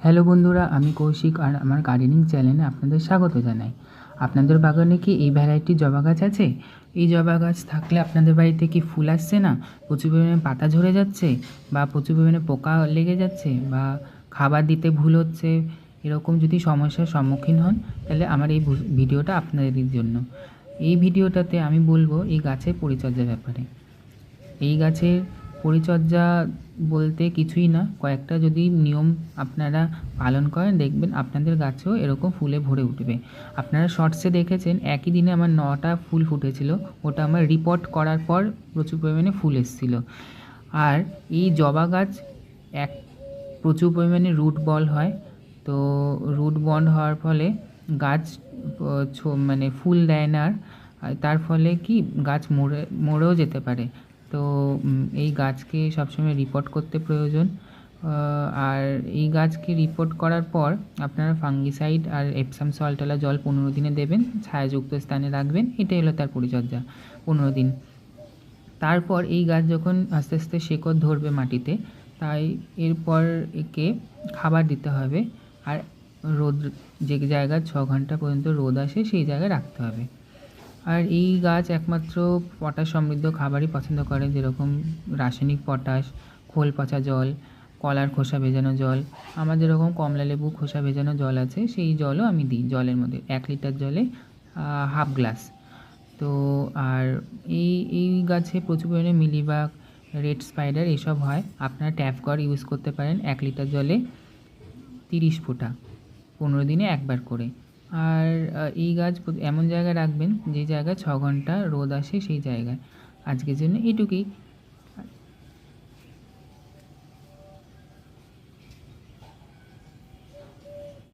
Hello বন্ধুরা, আমি কৌশিক আর আমার গার্ডেনিং চ্যানেলে আপনাদের স্বাগত জানাই। আপনাদের বাগানে কি এই ভ্যারাইটির জবা গাছ আছে? এই জবা গাছ থাকলে আপনাদের বাড়িতে কি ফুল আসছে না, প্রচুর পরিমাণে পাতা ঝরে যাচ্ছে, বা প্রচুর পরিমাণে পোকা লেগে যাচ্ছে, বা খাবার দিতে ভুল হচ্ছে, এরকম যদি সমস্যার সম্মুখীন হন, তাহলে আমার এই ভিডিওটা আপনাদের জন্য। এই ভিডিওটাতে আমি বলবো এই গাছের পরিচর্যার ব্যাপারে। এই গাছের পরিচর্যা বলতে কিছুই না, কয়েকটা যদি নিয়ম আপনারা পালন করেন, দেখবেন আপনাদের গাছেও এরকম ফুলে ভরে উঠবে। আপনারা শর্টসে দেখেছেন একই দিনে আমার 9টা ফুল ফুটেছিল, ওটা আমার রিপোর্ট করার পর প্রচুর পরিমাণে ফুল এসেছিল। আর এই জবা গাছ এক প্রচুর পরিমাণে রুট বল হয়, তো রুট বন্ড হওয়ার ফলে গাছ মানে ফুল দেয় না, আর তার ফলে কি গাছ মরেও যেতে পারে। তো এই গাছকে সবসময় রিপোর্ট করতে প্রয়োজন। আর এই গাছকে রিপোর্ট করার পর আপনারা ফাঙ্গিসাইড আর এপসাম সল্টওয়ালা জল 15 দিনে দেবেন, ছায়াযুক্ত স্থানে রাখবেন, এটাই হলো তার পরিচর্যা। 15 দিন তারপর এই গাছ যখন আস্তে আস্তে শেকড় ধরবে মাটিতে, তাই এরপর একে খাবার দিতে হবে। আর রোদ, যে জায়গায় 6 ঘন্টা পর্যন্ত রোদ আসে সেই জায়গায় রাখতে হবে। আর এই গাছ একমাত্র পটাশ সমৃদ্ধ খাবারই পছন্দ করে, যেরকম রাসায়নিক পটাশ, খোল পচা জল, কলার খোসা ভেজানো জল, আমার যেরকম কমলা লেবু খোসা ভেজানো জল আছে সেই জলও আমি দিই জলের মধ্যে, 1 লিটার জলে হাফ গ্লাস। তো আর এই গাছে প্রচুর পরিমাণে মিলিবাগ, রেড স্পাইডার এসব হয়। আপনারা ট্যাপ কল ইউজ করতে পারেন 1 লিটার জলে 30 ফোঁটা, 15 দিনে একবার করে। আর এই গাছ এমন জায়গায় রাখবেন যে জায়গায় 6 ঘন্টা রোদ আসে সেই জায়গায়। আজকের জন্য এইটুকুই।